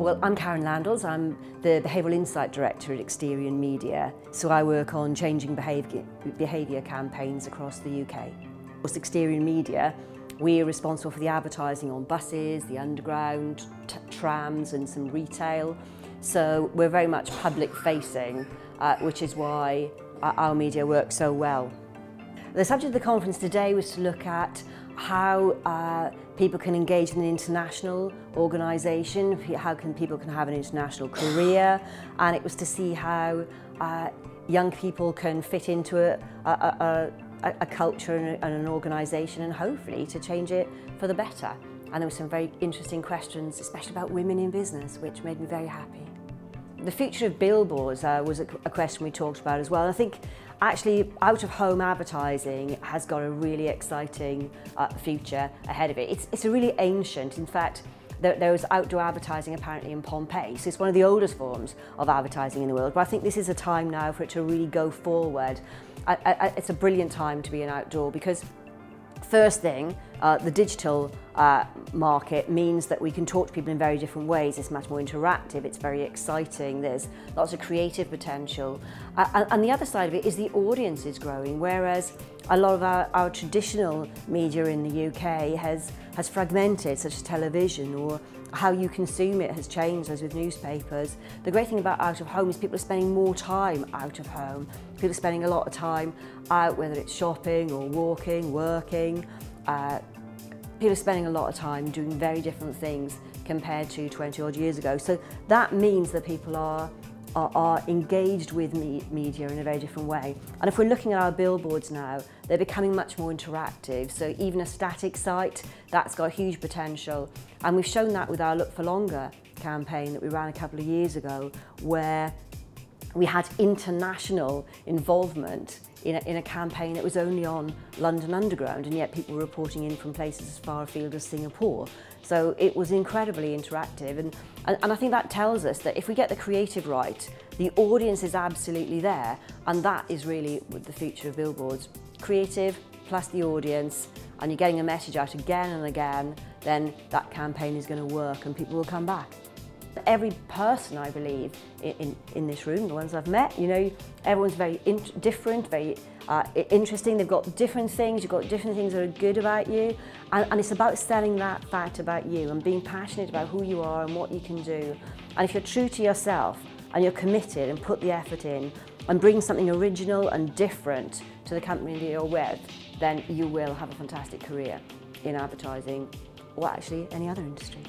Well, I'm Karen Landles. I'm the Behavioural Insight Director at Exterion Media, so I work on changing behaviour campaigns across the UK. At Exterion Media, we're responsible for the advertising on buses, the underground, trams and some retail. So we're very much public-facing, which is why our media works so well. The subject of the conference today was to look at how people can engage in an international organisation, how people can have an international career, and it was to see how young people can fit into a culture and an organisation, and hopefully to change it for the better. And there were some very interesting questions, especially about women in business, which made me very happy. The future of billboards was a question we talked about as well. And I think actually out-of-home advertising has got a really exciting future ahead of it. It's a really ancient, in fact, there was outdoor advertising apparently in Pompeii, so it's one of the oldest forms of advertising in the world. But I think this is a time now for it to really go forward. It's a brilliant time to be an outdoor because first thing, the digital market means that we can talk to people in very different ways. It's much more interactive, it's very exciting, there's lots of creative potential. And the other side of it is the audience is growing, whereas a lot of our traditional media in the UK has fragmented, such as television, or how you consume it has changed, as with newspapers. The great thing about out of home is people are spending more time out of home. People are spending a lot of time out, whether it's shopping or walking, working. People are spending a lot of time doing very different things compared to 20 odd years ago. So that means that people are engaged with media in a very different way. And if we're looking at our billboards now, they're becoming much more interactive. So even a static site, that's got huge potential. And we've shown that with our Look for Longer campaign that we ran a couple of years ago, where we had international involvement in a campaign that was only on London Underground, and yet people were reporting in from places as far afield as Singapore. So it was incredibly interactive, and I think that tells us that if we get the creative right, the audience is absolutely there, and that is really the future of billboards. Creative plus the audience, and you're getting a message out again and again, then that campaign is going to work and people will come back. Every person, I believe, in this room, the ones I've met, you know, everyone's very different, very interesting. They've got different things, you've got different things that are good about you, and it's about selling that fact about you and being passionate about who you are and what you can do. And if you're true to yourself and you're committed and put the effort in and bring something original and different to the company that you're with, then you will have a fantastic career in advertising or actually any other industry.